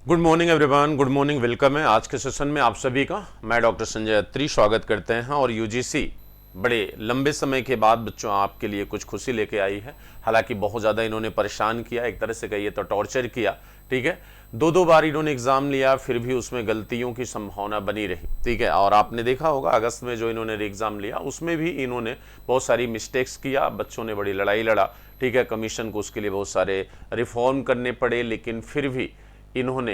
Good morning everyone, good morning, welcome है आज के सेशन में आप सभी का। मैं डॉक्टर संजय अत्री स्वागत करते हैं। और यूजीसी बड़े लंबे समय के बाद बच्चों आपके लिए कुछ खुशी लेके आई है। हालांकि बहुत ज़्यादा इन्होंने परेशान किया, एक तरह से कहिए तो टॉर्चर किया। ठीक है, दो बार इन्होंने एग्ज़ाम लिया, फिर भी उसमें गलतियों की संभावना बनी रही। ठीक है, और आपने देखा होगा अगस्त में जो इन्होंने एग्ज़ाम लिया उसमें भी इन्होंने बहुत सारी मिस्टेक्स किया। बच्चों ने बड़ी लड़ाई लड़ा। ठीक है, कमीशन को उसके लिए बहुत सारे रिफॉर्म करने पड़े, लेकिन फिर भी इन्होंने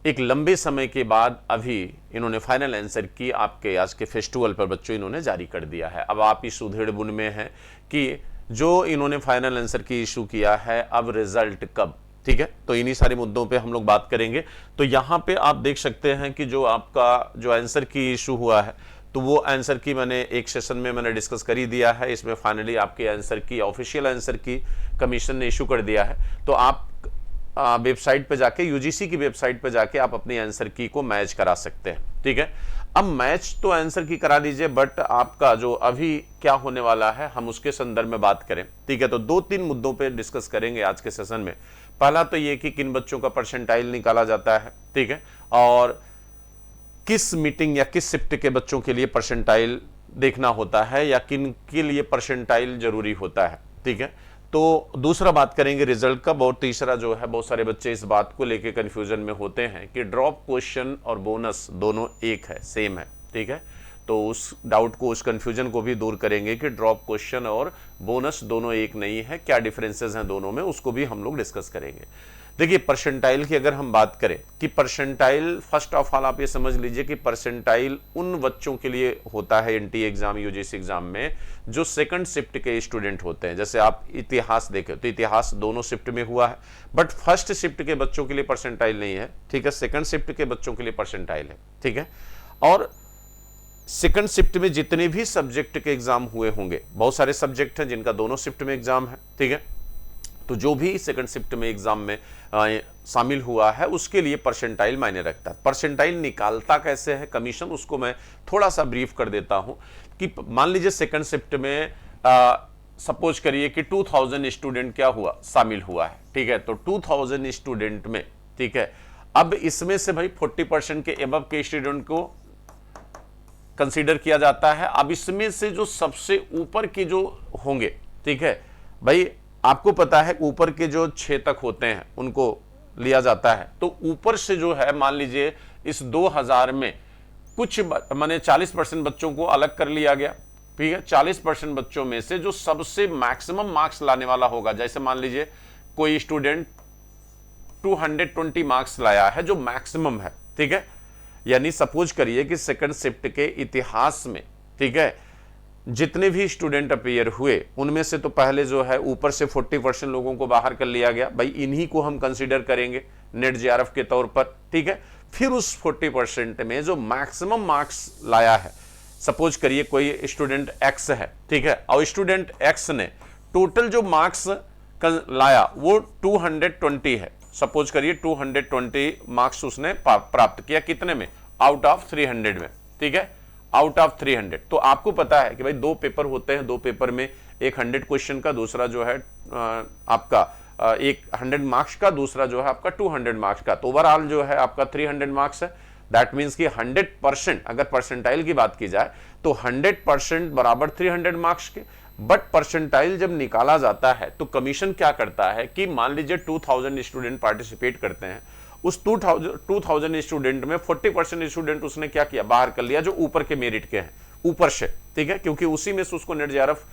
एक लंबे समय के बाद अभी इन्होंने फाइनल आंसर की आपके आज के फेस्टिवल पर बच्चों इन्होंने जारी कर दिया है। अब आप इस उधेड़ बुन में हैं कि जो इन्होंने फाइनल आंसर की इशू किया है, अब रिजल्ट कब। ठीक है, तो इन्हीं सारे मुद्दों पे हम लोग बात करेंगे। तो यहाँ पे आप देख सकते हैं कि जो आपका जो आंसर की इशू हुआ है, तो वो आंसर की मैंने एक सेशन में मैंने डिस्कस कर ही दिया है। इसमें फाइनली आपके आंसर की ऑफिशियल आंसर की कमीशन ने इशू कर दिया है। तो आप वेबसाइट पे जाके, यूजीसी की वेबसाइट पे जाके आप अपनी आंसर की को मैच करा सकते हैं। ठीक है, अब मैच तो आंसर की करा लीजिए, बट आपका जो अभी क्या होने वाला है हम उसके संदर्भ में बात करें। ठीक है, तो 2-3 मुद्दों पे डिस्कस करेंगे आज के सेशन में। पहला तो ये कि किन बच्चों का परसेंटाइल निकाला जाता है। ठीक है, और किस मीटिंग या किस शिफ्ट के बच्चों के लिए परसेंटाइल देखना होता है, या किन के लिए परसेंटाइल जरूरी होता है। ठीक है, तो दूसरा बात करेंगे रिजल्ट का। और तीसरा जो है, बहुत सारे बच्चे इस बात को लेके कंफ्यूजन में होते हैं कि ड्रॉप क्वेश्चन और बोनस दोनों एक है, सेम है। ठीक है, तो उस डाउट को, उस कंफ्यूजन को भी दूर करेंगे कि ड्रॉप क्वेश्चन और बोनस दोनों एक नहीं है, क्या डिफरेंसेस हैं दोनों में, उसको भी हम लोग डिस्कस करेंगे। देखिए, परसेंटाइल की अगर हम बात करें कि परसेंटाइल, फर्स्ट ऑफ ऑल आप ये समझ लीजिए कि परसेंटाइल उन बच्चों के लिए होता है एनटी एग्जाम, यूजीसी एग्जाम में, जो सेकंड शिफ्ट के स्टूडेंट होते हैं। जैसे आप इतिहास देखें तो इतिहास दोनों शिफ्ट में हुआ है, बट फर्स्ट शिफ्ट के बच्चों के लिए परसेंटाइल नहीं है। ठीक है, सेकंड शिफ्ट के बच्चों के लिए परसेंटाइल है। ठीक है, और सेकंड शिफ्ट में जितने भी सब्जेक्ट के एग्जाम हुए होंगे, बहुत सारे सब्जेक्ट हैं जिनका दोनों शिफ्ट में एग्जाम है। ठीक है, तो जो भी सेकंड शिफ्ट में एग्जाम में शामिल हुआ है उसके लिए परसेंटाइल मायने रखता है। परसेंटाइल निकालता कैसे है कमीशन, उसको मैं थोड़ा सा ब्रीफ कर देता हूं कि मान लीजिए सेकंड शिफ्ट में सपोज करिए कि 2000 स्टूडेंट क्या हुआ, शामिल हुआ है। ठीक है, तो 2000 स्टूडेंट में, ठीक है, अब इसमें से भाई 40% के एबव के स्टूडेंट को कंसीडर किया जाता है। अब इसमें से जो सबसे ऊपर के जो होंगे, ठीक है भाई, आपको पता है ऊपर के जो 6 तक होते हैं उनको लिया जाता है। तो ऊपर से जो है, मान लीजिए इस 2000 में कुछ माने 40% बच्चों को अलग कर लिया गया। ठीक है, 40% बच्चों में से जो सबसे मैक्सिमम मार्क्स लाने वाला होगा, जैसे मान लीजिए कोई स्टूडेंट 220 मार्क्स लाया है जो मैक्सिमम है। ठीक है, यानी सपोज करिए कि सेकंड शिफ्ट के इतिहास में, ठीक है, जितने भी स्टूडेंट अपीयर हुए उनमें से तो पहले जो है ऊपर से 40% लोगों को बाहर कर लिया गया। भाई इन्हीं को हम कंसीडर करेंगे नेट जेआरएफ के तौर पर। ठीक है, फिर उस 40% में जो मैक्सिमम मार्क्स लाया है, सपोज करिए कोई स्टूडेंट एक्स है। ठीक है, और स्टूडेंट एक्स ने टोटल जो मार्क्स लाया वो 220 है। सपोज करिए 220 मार्क्स उसने प्राप्त किया, कितने में, आउट ऑफ 300 में। ठीक है, आउट ऑफ 300। तो आपको पता है कि भाई 2 पेपर होते हैं, 2 पेपर में एक 100 क्वेश्चन का, दूसरा जो है आपका एक 100 मार्क्स का, दूसरा जो है आपका 200 मार्क्स का। तो ओवरऑल जो है आपका 300 मार्क्स है। दैट मीन्स कि 100%, अगर परसेंटाइल की बात की जाए तो 100% बराबर 300 मार्क्स के। बट परसेंटाइल जब निकाला जाता है तो कमीशन क्या करता है कि मान लीजिए 2000 स्टूडेंट पार्टिसिपेट करते हैं, उस 2000 स्टूडेंट में 40% स्टूडेंट उसने क्या किया, बाहर कर लिया, जो ऊपर के मेरिट के हैं, ऊपर से। ठीक है, क्योंकि उसी में से उसको नेट जेआरएफ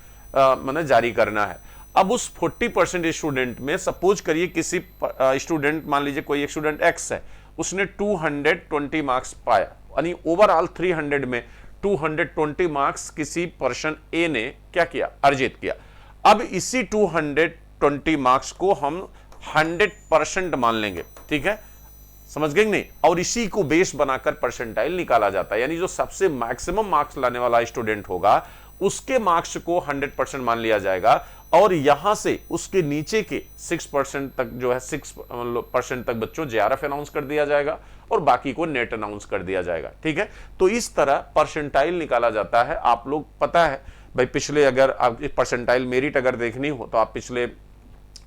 मैंने जारी करना है। अब उस 40% स्टूडेंट में सपोज करिए किसी स्टूडेंट, मान लीजिए कोई एक स्टूडेंट एक्स है, उसने 220 मार्क्स पाया, यानी ओवरऑल 300 में 220 मार्क्स किसी पर्सन ए ने क्या किया, अर्जित किया। अब इसी 220 मार्क्स को हम 100% मान लेंगे। ठीक है, समझ गए नहीं, और इसी को बेस बनाकर परसेंटाइल निकाला जाता है। यानी जो सबसे मैक्सिमम मार्क्स लाने वाला स्टूडेंट होगा उसके मार्क्स को 100% मान लिया जाएगा, और यहां से उसके नीचे के 6% तक जो है 6% तक बच्चों जेआरएफ अनाउंस कर दिया जाएगा और बाकी को नेट अनाउंस कर दिया जाएगा। ठीक है, तो इस तरह परसेंटाइल निकाला जाता है। आप लोग पता है भाई, पिछले अगर आप परसेंटाइल मेरिट अगर देखनी हो तो आप पिछले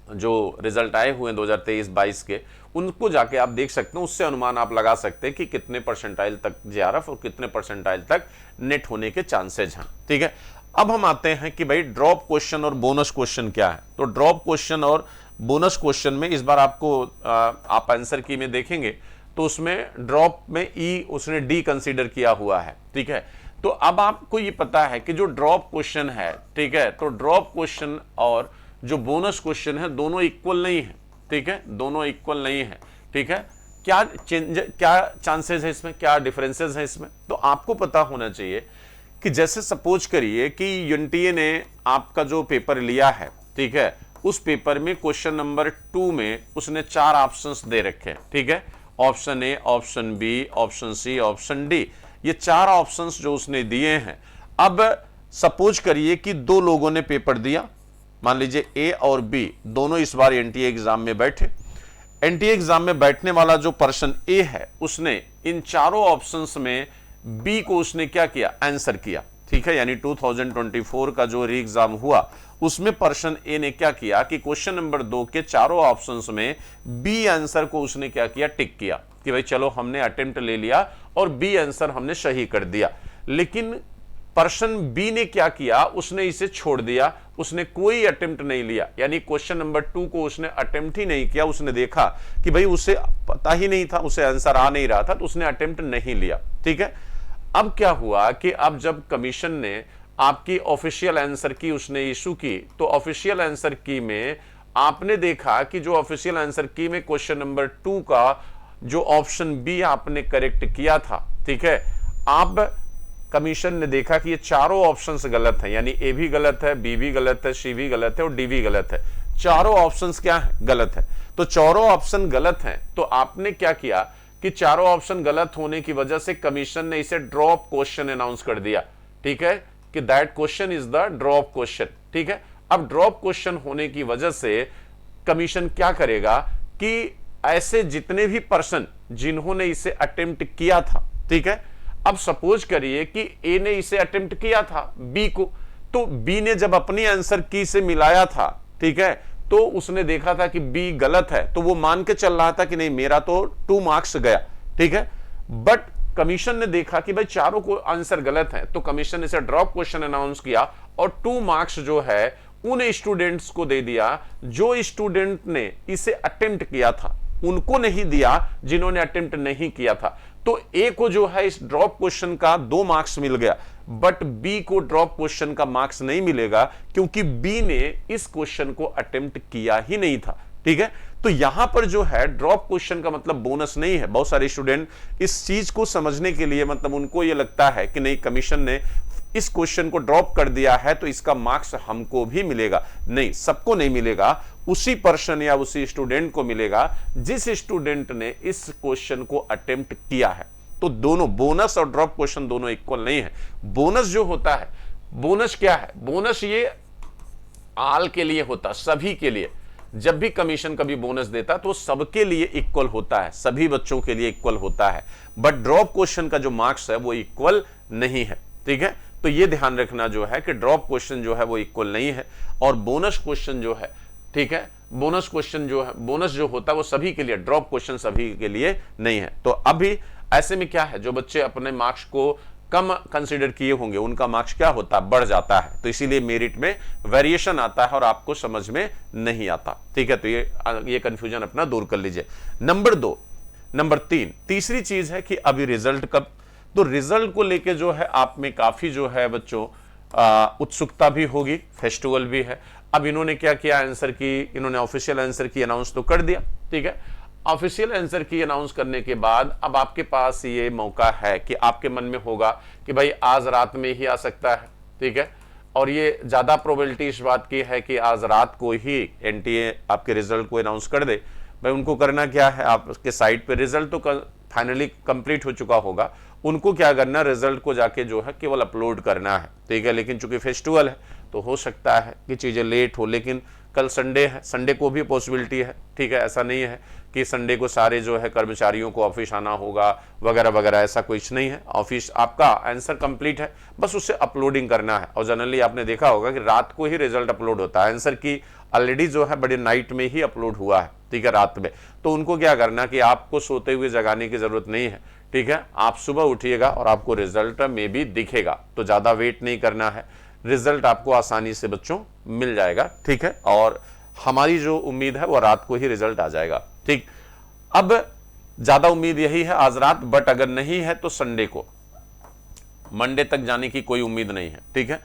जो रिजल्ट आए हुए हैं 2023-22 के, उनको जाके आप देख सकते हैं। उससे अनुमान आप लगा सकते हैं कि कितने परसेंटाइल तक जेआरएफ और कितने परसेंटाइल तक नेट होने के चांसेज हैं। ठीक है, अब हम आते हैं कि भाई ड्रॉप क्वेश्चन और बोनस क्वेश्चन क्या है। तो ड्रॉप क्वेश्चन और बोनस क्वेश्चन में इस बार आपको आप आंसर की में देखेंगे तो उसमें ड्रॉप में ई उसने डी कंसीडर किया हुआ है। ठीक है, तो अब आपको ये पता है कि जो ड्रॉप क्वेश्चन है, ठीक है, तो ड्रॉप क्वेश्चन और जो बोनस क्वेश्चन है दोनों इक्वल नहीं है। ठीक है, दोनों इक्वल नहीं है। ठीक है, क्या चांसेस है इसमें, क्या डिफरेंसेस है इसमें, तो आपको पता होना चाहिए कि जैसे सपोज करिए कि यूएनटीए ने आपका जो पेपर लिया है, ठीक है, उस पेपर में क्वेश्चन नंबर 2 में उसने 4 ऑप्शंस दे रखे हैं। ठीक है, option A, option B, option C, option D, ये 4 ऑप्शंस जो उसने दिए हैं। अब सपोज करिए कि 2 लोगों ने पेपर दिया, मान लीजिए ए और बी दोनों इस बार एनटीए एग्जाम में बैठे। एनटीए एग्जाम में बैठने वाला जो पर्सन ए है उसने इन चारों ऑप्शंस में बी को उसने क्या किया, आंसर किया। ठीक है, यानी 2024 का जो री एग्जाम हुआ उसमें पर्सन ए ने क्या किया कि क्वेश्चन नंबर 2 के चारों ऑप्शंस में बी आंसर को उसने क्या किया, टिक किया कि भाई चलो हमने अटेम्प्ट ले लिया और बी आंसर हमने सही कर दिया। लेकिन पर्सन बी ने क्या किया, उसने इसे छोड़ दिया, उसने कोई अटेम्प्ट नहीं लिया, यानी क्वेश्चन नंबर 2 को उसने अटेम्प्ट ही नहीं किया। उसने देखा कि भाई उसे पता ही नहीं था, उसे आंसर आ नहीं रहा था, तो उसने अटेम्प्ट नहीं लिया। ठीक है, अब क्या हुआ कि अब जब कमीशन ने आपकी ऑफिशियल आंसर की उसने इशू की, तो ऑफिशियल आंसर की में आपने देखा कि जो ऑफिशियल आंसर की में क्वेश्चन नंबर 2 का जो ऑप्शन बी आपने करेक्ट किया था, ठीक है, आप कमीशन ने देखा कि ये चारों ऑप्शंस गलत हैं, यानी ए भी गलत है, बी भी गलत है, सी भी गलत है और डी भी गलत है। चारों ऑप्शंस क्या है, गलत है। तो चारों ऑप्शन गलत हैं, तो आपने क्या किया कि चारों ऑप्शन गलत होने की वजह से कमीशन ने इसे ड्रॉप क्वेश्चन अनाउंस कर दिया। ठीक है, कि that question is the drop question. ठीक है, अब ड्रॉप क्वेश्चन होने की वजह से कमीशन क्या करेगा कि ऐसे जितने भी पर्सन जिन्होंने इसे अटेम्प्ट किया था, ठीक है, अब सपोज करिए कि ए ने इसे अटेम्प्ट किया था बी को, तो बी ने जब अपनी आंसर की से मिलाया था, ठीक है, तो उसने देखा था कि बी गलत है, तो वो मान के चल रहा था कि नहीं मेरा तो 2 मार्क्स गया। ठीक है, बट कमीशन ने देखा कि भाई चारों को आंसर गलत है, तो कमीशन ने इसे ड्रॉप क्वेश्चन अनाउंस किया और 2 मार्क्स जो है उन स्टूडेंट्स को दे दिया जो स्टूडेंट ने इसे अटेम्प्ट किया था, उनको नहीं दिया जिन्होंने अटेम्प्ट नहीं किया था। तो ए को जो है इस ड्रॉप क्वेश्चन का 2 मार्क्स मिल गया, बट बी को ड्रॉप क्वेश्चन का मार्क्स नहीं मिलेगा क्योंकि बी ने इस क्वेश्चन को अटेम्प्ट किया ही नहीं था। ठीक है, तो यहां पर जो है ड्रॉप क्वेश्चन का मतलब बोनस नहीं है। बहुत सारे स्टूडेंट इस चीज को समझने के लिए मतलब उनको यह लगता है कि नहीं कमीशन ने इस क्वेश्चन को ड्रॉप कर दिया है तो इसका मार्क्स हमको भी मिलेगा। नहीं, सबको नहीं मिलेगा, उसी पर्सन या उसी स्टूडेंट को मिलेगा जिस स्टूडेंट ने इस क्वेश्चन को अटेम्प्ट किया है। तो दोनों बोनस और ड्रॉप क्वेश्चन दोनों इक्वल नहीं है। बोनस जो होता है, बोनस क्या है, बोनस ये आल के लिए होता, सभी के लिए। जब भी कमीशन कभी बोनस देता तो सबके लिए इक्वल होता है, सभी बच्चों के लिए इक्वल होता है, बट ड्रॉप क्वेश्चन का जो मार्क्स है वो इक्वल नहीं है। ठीक है, तो ये ध्यान रखना जो है कि ड्रॉप क्वेश्चन जो है वो इक्वल नहीं है और बोनस क्वेश्चन जो है, ठीक है, बोनस क्वेश्चन जो है, बोनस जो होता है वो सभी के लिए, ड्रॉप क्वेश्चन सभी के लिए नहीं है। तो अभी ऐसे में क्या है, जो बच्चे अपने मार्क्स को कम कंसीडर किए होंगे उनका मार्क्स क्या होता है, बढ़ जाता है, तो इसीलिए मेरिट में वेरिएशन आता है और आपको समझ में नहीं आता। ठीक है, तो ये कंफ्यूजन अपना दूर कर लीजिए। नंबर 3 तीसरी चीज है कि अभी रिजल्ट कब, तो रिजल्ट को लेके जो है आप में काफी जो है बच्चों उत्सुकता भी होगी, फेस्टिवल भी है। अब इन्होंने क्या किया, आंसर की इन्होंने ऑफिशियल आंसर की अनाउंस तो कर दिया। ठीक है, ऑफिशियल आंसर की अनाउंस करने के बाद अब आपके पास ये मौका है कि आपके मन में होगा कि भाई आज रात में ही आ सकता है। ठीक है, और ये ज्यादा प्रोबेबिलिटी इस बात की है कि आज रात को ही एनटीए आपके रिजल्ट को अनाउंस कर दे। भाई उनको करना क्या है, आपके साइट पे रिजल्ट तो फाइनली कंप्लीट हो चुका होगा, उनको क्या करना, रिजल्ट को जाके जो है केवल अपलोड करना है। ठीक है, लेकिन चूंकि फेस्टिवल है तो हो सकता है कि चीजें लेट हो, लेकिन कल संडे है, संडे को भी पॉसिबिलिटी है। ठीक है, ऐसा नहीं है कि संडे को सारे जो है कर्मचारियों को ऑफिस आना होगा वगैरह वगैरह, ऐसा कुछ नहीं है। ऑफिस आपका आंसर कंप्लीट है, बस उसे अपलोडिंग करना है। और जनरली आपने देखा होगा कि रात को ही रिजल्ट अपलोड होता है, आंसर की ऑलरेडी जो है बड़े नाइट में ही अपलोड हुआ है, ठीक है, रात में। तो उनको क्या करना कि आपको सोते हुए जगाने की जरूरत नहीं है, ठीक है, आप सुबह उठिएगा और आपको रिजल्ट में भी दिखेगा। तो ज्यादा वेट नहीं करना है, रिजल्ट आपको आसानी से बच्चों मिल जाएगा, ठीक है। और हमारी जो उम्मीद है वो रात को ही रिजल्ट आ जाएगा, ठीक। अब ज्यादा उम्मीद यही है आज रात, बट अगर नहीं है तो संडे को, मंडे तक जाने की कोई उम्मीद नहीं है, ठीक है।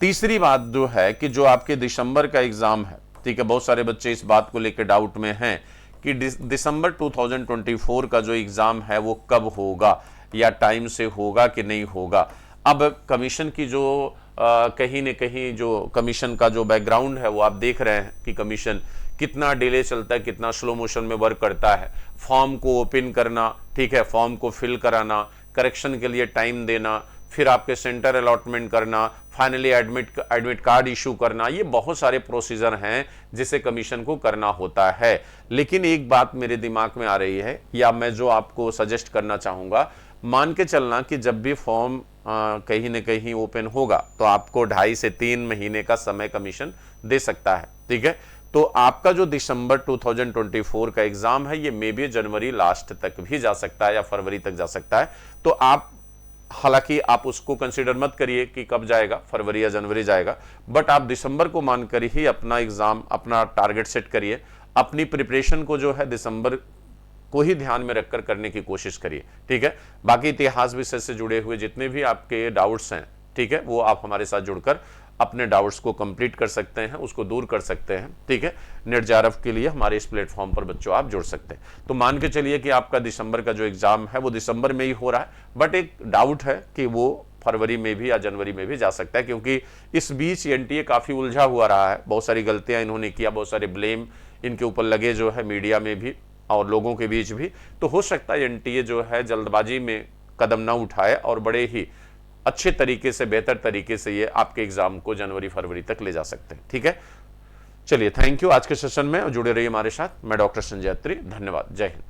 तीसरी बात जो है कि जो आपके दिसंबर का एग्जाम है, ठीक है, बहुत सारे बच्चे इस बात को लेकर डाउट में हैं कि दिसंबर 2024 का जो एग्जाम है वो कब होगा या टाइम से होगा कि नहीं होगा। अब कमीशन की जो कहीं न कहीं जो कमीशन का जो बैकग्राउंड है वो आप देख रहे हैं कि कमीशन कितना डिले चलता है, कितना स्लो मोशन में वर्क करता है। फॉर्म को ओपन करना, ठीक है, फॉर्म को फिल कराना, करेक्शन के लिए टाइम देना, फिर आपके सेंटर अलॉटमेंट करना, फाइनली एडमिट कार्ड इशू करना, ये बहुत सारे प्रोसीजर हैं जिसे कमीशन को करना होता है। लेकिन एक बात मेरे दिमाग में आ रही है या मैं जो आपको सजेस्ट करना चाहूंगा, मान के चलना कि जब भी फॉर्म कहीं न कहीं ओपन होगा तो आपको 2.5 से 3 महीने का समय कमीशन दे सकता है, ठीक है। तो आपका जो दिसंबर 2024 का एग्जाम है ये मे बी जनवरी लास्ट तक भी जा सकता है या फरवरी तक जा सकता है। तो आप हालांकि आप उसको कंसीडर मत करिए कि कब जाएगा, फरवरी या जनवरी जाएगा, बट आप दिसंबर को मानकर ही अपना एग्जाम, अपना टारगेट सेट करिए। अपनी प्रिपरेशन को जो है दिसंबर को ही ध्यान में रखकर करने की कोशिश करिए, ठीक है। बाकी इतिहास विषय से जुड़े हुए जितने भी आपके डाउट्स हैं, ठीक है, वो आप हमारे साथ जुड़कर अपने डाउट्स को कंप्लीट कर सकते हैं, उसको दूर कर सकते हैं, ठीक है। नेट जेआरएफ के लिए हमारे इस प्लेटफॉर्म पर बच्चों आप जुड़ सकते हैं। तो मान के चलिए कि आपका दिसंबर का जो एग्जाम है वो दिसंबर में ही हो रहा है, बट एक डाउट है कि वो फरवरी में भी या जनवरी में भी जा सकता है, क्योंकि इस बीच एनटीए काफी उलझा हुआ रहा है। बहुत सारी गलतियां इन्होंने किया, बहुत सारे ब्लेम इनके ऊपर लगे जो है मीडिया में भी और लोगों के बीच भी। तो हो सकता है एनटीए जो है जल्दबाजी में कदम ना उठाए और बड़े ही अच्छे तरीके से, बेहतर तरीके से ये आपके एग्जाम को जनवरी फरवरी तक ले जा सकते हैं, ठीक है। चलिए, थैंक यू। आज के सेशन में जुड़े रहिए हमारे साथ। मैं डॉक्टर संजय अत्री, धन्यवाद, जय हिंद।